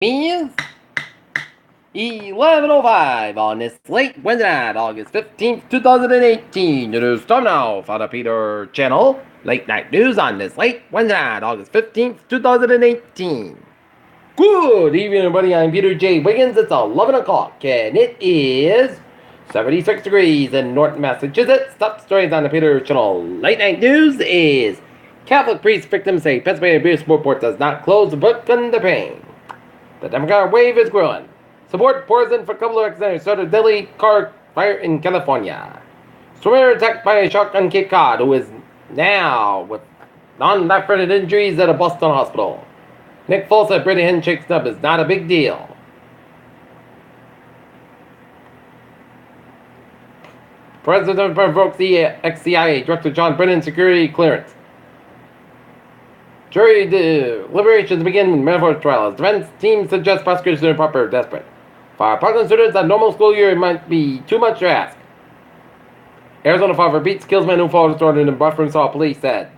Is 11:05 on this late Wednesday night, August 15th, 2018. It is time now for the Peter Channel Late Night News on this late Wednesday night, August 15th, 2018. Good evening, everybody. I'm Peter J. Wiggins. It's 11 o'clock, and it is 76 degrees in Norton, Massachusetts. Top stories on the Peter Channel Late Night News is Catholic priest victims say Pennsylvania abuse report does not close the book on the pain. The Democrat wave is growing. Support pours in for a couple of representatives started deadly car fire in California. Swimmer attacked by a shark on Cape Cod, who is now with non-life-threatening injuries at a Boston hospital. Nick Foles said Brady handshake snub is not a big deal. President provokes the ex-CIA Director John Brennan security clearance. Jury deliberations begin with metaphor trial as defense team suggests prosecutors are improper desperate. For Parkland students, a normal school year might be too much to ask. Arizona father beats killsman who falls short in the bathroom, saw police said.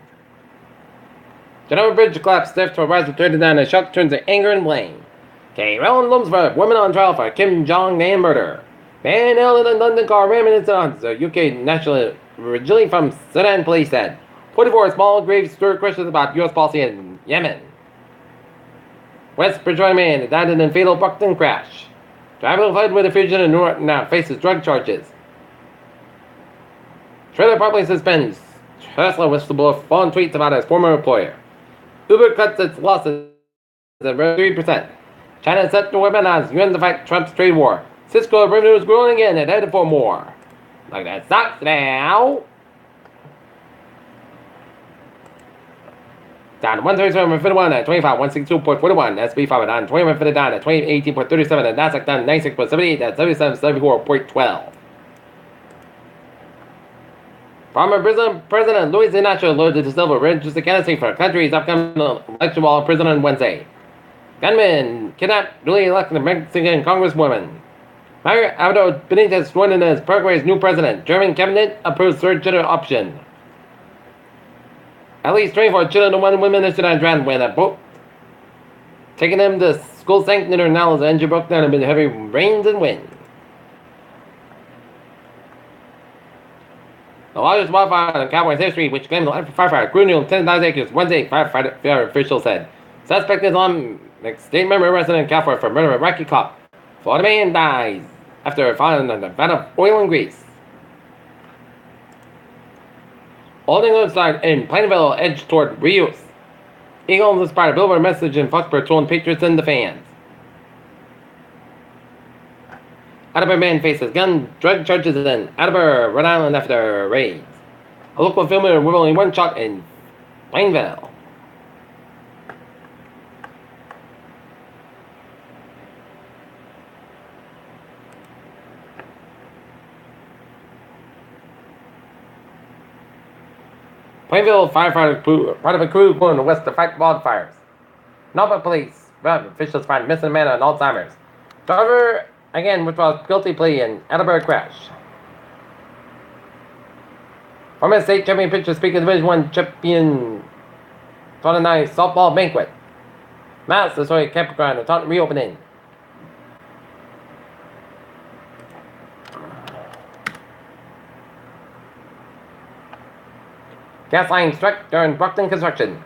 Geneva Bridge collapsed stiff to a rise of 39 as shock turns to anger and blame. K-Rel and Lumsford, women on trial for Kim Jong-nam murder. Man held in a London car ramming into the UK national originally from Sudan, police said. 44 small grave stir questions about U.S. policy in Yemen. West Bridgeway man died in a fatal Brockton crash. Driver fled with a fugitive in Norton now faces drug charges. Trailer properly suspends. Tesla whistleblower fallen tweets about his former employer. Uber cuts its losses at 3%. China set to weaponize UN to fight Trump's trade war. Cisco revenue is growing again and headed for more. Like that stocks now. Down 137.51 at 25, 162.41. SP 5 down 21.59 at 18.37 and Nasdaq down 96.78 at 77.74.12. Former President Luis Inacio Lula da Silva registered the candidacy for the country's upcoming election while in prison on Wednesday. Gunmen kidnapped newly elected Mexican Congresswoman. Mario Abdo Benitez sworn in as Paraguay's new president. German cabinet approves third gender option. At least 24 children and 1 women are drowned when a boat taking them to school sank near now as the engine broke down amid heavy rains and wind. The largest wildfire in California's history, which claimed the life of firefighter, grew nearly 10,000 acres Wednesday, firefighter officials said. Suspect Islamic State member arrested in California for murder of Iraqi cop. Florida man dies after finding a vat of oil and grease. Old England side in Plainville edged toward reuse. Eagles inspired billboard message in Foxborough told Patriots and the fans. Attleboro man faces gun drug charges in Attleboro, Rhode Island after raids. A local filmer with only 1 shot in Plainville. Plainville firefighter part of a crew going west to fight wildfires. Norfolk police officials find missing man on Alzheimer's. Driver again withdraws guilty plea in Attleboro crash. Former state champion pitcher speaking Division 1 champion 29 softball banquet. Mass destroyed campground and Taunton reopening. Gas line struck during Brockton construction.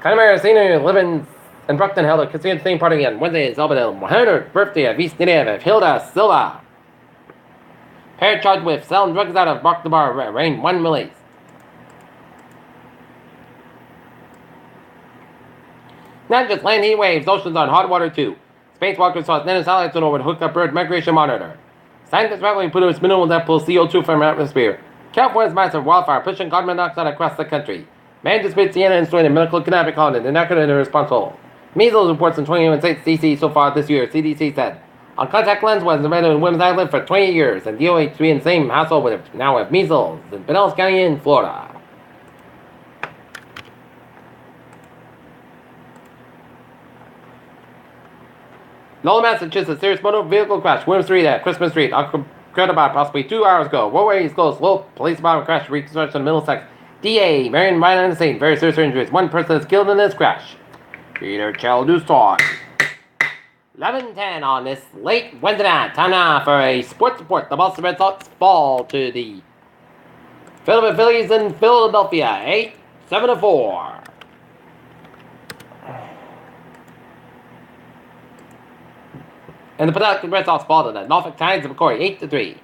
Connemara senior living in Brockton held a casino theme party on Wednesday celebrating the 100th birthday of East native of Hilda Silva. Pair charged with selling drugs out of Brockton bar reigned 1 release. Not just land heat waves, oceans on hot water too. Spacewalkers saw Dennis satellites over the hookup bird migration monitor. Scientists rapidly produce mineral that pulls CO2 from the atmosphere. California's massive wildfire pushing carbon dioxide across the country. Man disputes Sienna and Sweden medical kidnapping colony. They're not going to irresponsible. Measles reports in 21 states DC so far this year, CDC said. On contact lens was invented in women's eyelid for 20 years, and DOH to be in the same household with now with measles in Pinellas County in Florida. Lowell, Massachusetts, serious motor vehicle crash. William Street at Christmas Street. Occurred about possibly 2 hours ago. Roadway is closed. Low police department crash reconstruction in Middlesex. DA, Marion Ryan and Saint, very serious injuries. 1 person is killed in this crash. Peter Chell News Talk. 11:10 on this late Wednesday night. Time now for a sports report. The Boston Red Sox fall to the Philadelphia Phillies in Philadelphia, 8-7-4. And the Pawtucket Red Sox fall to the Norfolk Tides of McCoy, 8-3.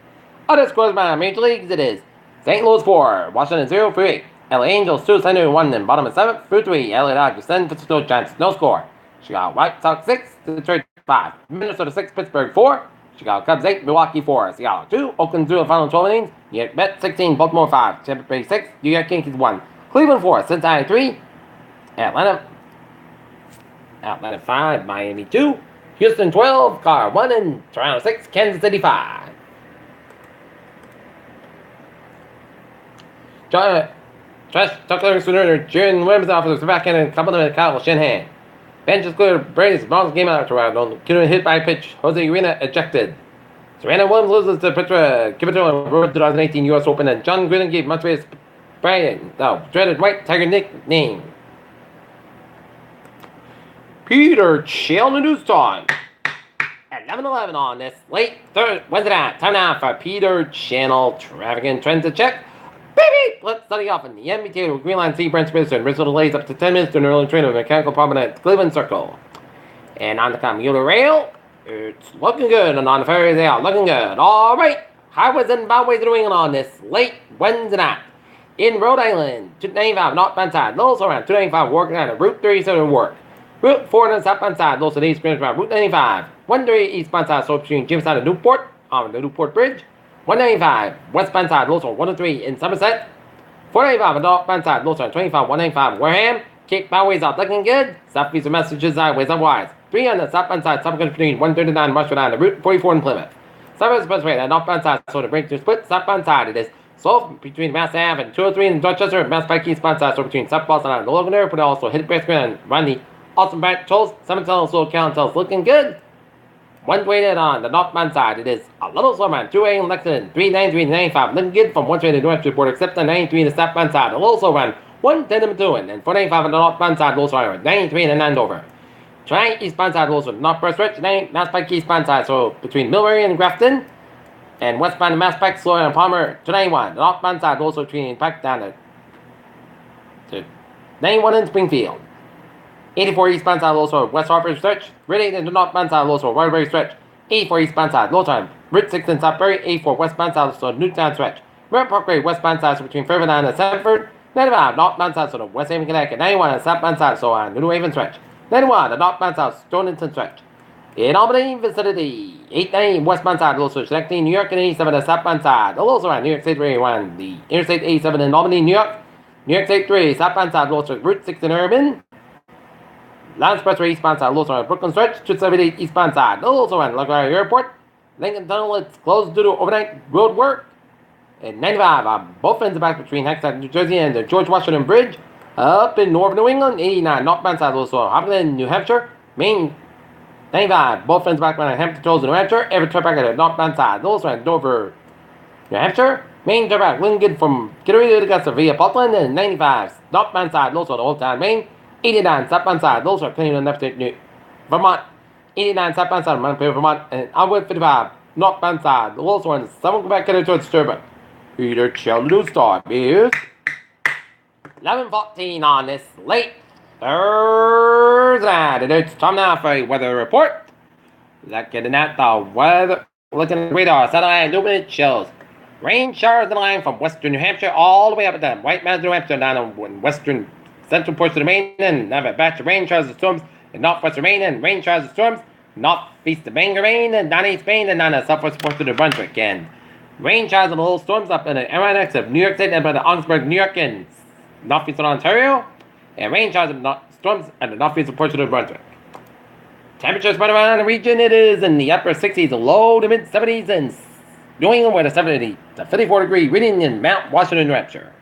Other scores by Major Leagues, it is St. Louis 4, Washington 0 for 8. LA Angels 2, San Diego 1, and bottom of 7 for 3. LA Dodgers 10, Francisco Giants no score. Chicago White Sox 6, Detroit 5, Minnesota 6, Pittsburgh 4, Chicago Cubs 8, Milwaukee 4, Seattle 2, Oakland 0, final 12 innings, New York Mets 16, Baltimore 5, Tampa Bay 6, New York Yankees 1, Cleveland 4, Cincinnati 3, Atlanta 5, Miami 2, Houston 12, Colorado 1, and Toronto 6, Kansas City 5. Tucker Sooner, June Williams officers the back end and complimented Kyle Shanahan. Bench is clear. Brady's Browns game out to couldn't hit by a pitch. Jose Urena ejected. Serena Williams loses to Petra Kipitova Road 2018 U.S. Open, and John Gruden gave Montreal's Brian dreaded White Tiger nickname. Peter Chell News Time. At 11:11 on this late Wednesday night. Time now for Peter Channel traffic and trends to check. Baby! Let's study off in the MBTA with Green Line C branch Minister and Bristol delays up to 10 minutes during an early train with a mechanical problem at Cleveland Circle. And on the commuter rail, it's looking good, and on the ferries they are looking good. Alright, highways and byways of New England on this late Wednesday night. In Rhode Island, 295 northbound side, Lowell around 295 working on Route 37 work. Route 4 on the southbound side, Lowell East Greenwich around Route 95. 130 eastbound side, so between Jamestown and Newport on the Newport Bridge. 195 westbound side, Lowell 103 in Somerset. 495 northbound side, Lowell 25, 195 Wareham. Cape byways are looking good. Southeast of Massachusetts highways otherwise. 3 on the southbound side, subsequent between 139 and Rushford on the Route 44 in Plymouth. Southwest Expressway, the northbound side, so the break to split. Southbound side, it is slow between Mass Ave and 203 in Dorchester. Mass Pike eastbound side, so between South Boston and the Logan Airport, also hit Breast and around the Austin Branch Tolls. 7 tunnels, slow count tells looking good. 128 on the northbound side, it is a little slower on 2A in Lexington, 393 to 95, looking good from 120 to the north report, except on 93 in the southbound side, a little slower on 110 to Methuen, and 495 on the northbound side, low slower 93 in Andover. Try eastbound side, low slower northwest stretch, Mass Pike eastbound side, so between Millbury and Grafton, and westbound Mass Pike, slower on Palmer, 291, the northbound side, low slower between Pike down to 91 in Springfield. 84 eastbound side, low slower West Harper stretch. Route 8 in the northbound side, low slower Waterbury stretch. 84 eastbound side, low time. Route 6 in Southbury. 84 westbound side, so Newtown stretch. Merritt Parkway westbound side, so between Fairfield and Sanford. 95 northbound side, so the West Haven, Connecticut. 91 on the southbound side, so on New Haven stretch. 91 the northbound side, Stonington stretch. In Albany vicinity, 890 westbound side, low slower connecting New York and 87 on the southbound side. The low slower on New York State 381. The Interstate 87 in Albany, New York. New York State 3 southbound side, low slower Route 6 in Urban. Line Expressway eastbound side, Lowell on Brooklyn stretch, 278 eastbound side, Lowell on LaGuardia Airport. Lincoln Tunnel, it's closed due to overnight road work. And 95 on both ends of back between Hackensack, New Jersey and the George Washington Bridge. Up in northern New England, 89 northbound side, Lowell Hopkins, New Hampshire. Main 95, both ends back on Hampton Tolls in New Hampshire. Every trip back at the northbound side, Lowell on Dover, New Hampshire. Main trip back, Lincoln from Kittery to Augusta via Portland. And 95 northbound side, Lowell on Old Town, Maine. 89 southbound side, those are Cleveland, upstate New Vermont. 89 southbound side, Montpelier, Vermont. And onward 55 northbound side, the Lowell one, 7 Quebec, headed towards Sturban. Peter Chell News Time is 11:14 on this late Thursday night. And it's time now for a weather report. Let's get at the weather. Looking at the radar, satellite illuminated shows rain showers in the line from western New Hampshire all the way up to the White Mountains, New Hampshire, down in western central portions of Maine, and have a batch of rain showers and storms in northwestern Maine, and rain showers and storms northeast of Bangor, Maine, and down east Maine, and down the southwest portion of New Brunswick. And rain showers and little storms up in the Adirondacks of New York State and by the Augsburg, New York, and northeastern Ontario, and rain showers and storms at the northeastern portion of New Brunswick. Temperatures spread around the region, it is in the upper 60s, low to mid 70s, and New England with a 70 to 54 degree reading in Mount Washington, New Hampshire.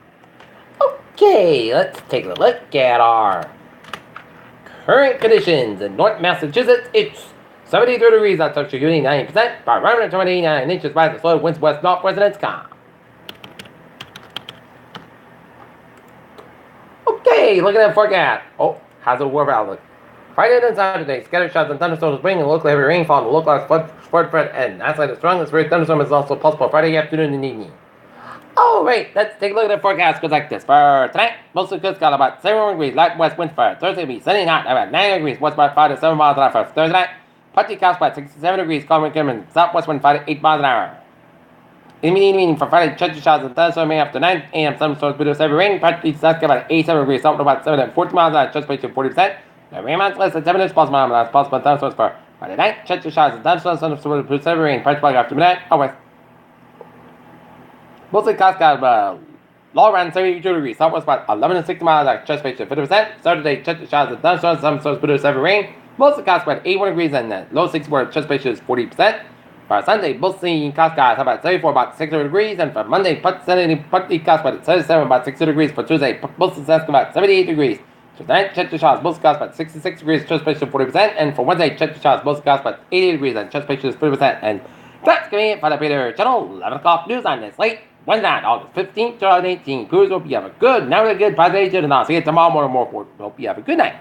Okay, let's take a look at our current conditions. In North Massachusetts, it's 73 degrees outside humidity 90%, barometer 29 inches by the slow winds west northwest, and it's calm. Okay, look at that forecast. Oh, how's the weather outlook? Friday and Saturday, scattered showers and thunderstorms bringing local heavy rainfall and localized flood and outside the strongest severe thunderstorm is also possible Friday afternoon and evening. Alright, let's take a look at the forecast. Goes like this. For tonight, mostly good, got about 71 degrees, light west wind for Thursday, will be sunny hot, about 9 degrees, west by 5 to 7 miles an hour for Thursday night. Partly clouds by 67 degrees, calm wind coming southwest wind 5 to 8 miles an hour. In the evening for Friday, chance of showers and thunderstorms may after 9 a.m. Thunderstorms with heavy rain, partly south about 87 degrees, south about 7 to 14 miles an hour, chance of 40%. The rain amounts less than 7 inches possible, possible thunderstorms for Friday night, chance of showers and thunderstorms with heavy rain, partly after midnight, out west. Mostly clouds got low around 72 degrees, southwest about 11 to 60 miles an hour, chance of 50%. Saturday, chance of showers and thunderstorms, some storms with heavy rain. Mostly clouds about 81 degrees and low 60 where chance of is 40%. For Sunday, mostly clouds got about 74, about 60 degrees, and for Monday, partly clouds about 77, about 60 degrees. For Tuesday, mostly clouds about 78 degrees. Tonight, chance of showers, mostly clouds about 66 degrees, chance of 40%, and for Wednesday, chance of showers, mostly clouds about 80 degrees, and chance of 30%. And that's going to be it for the Peter Channel 11 o'clock news on this late Wednesday night, August 15th, 2018. Crews, hope you have a good, now a good, positive day, and I'll see you tomorrow morning. Hope you have a good night.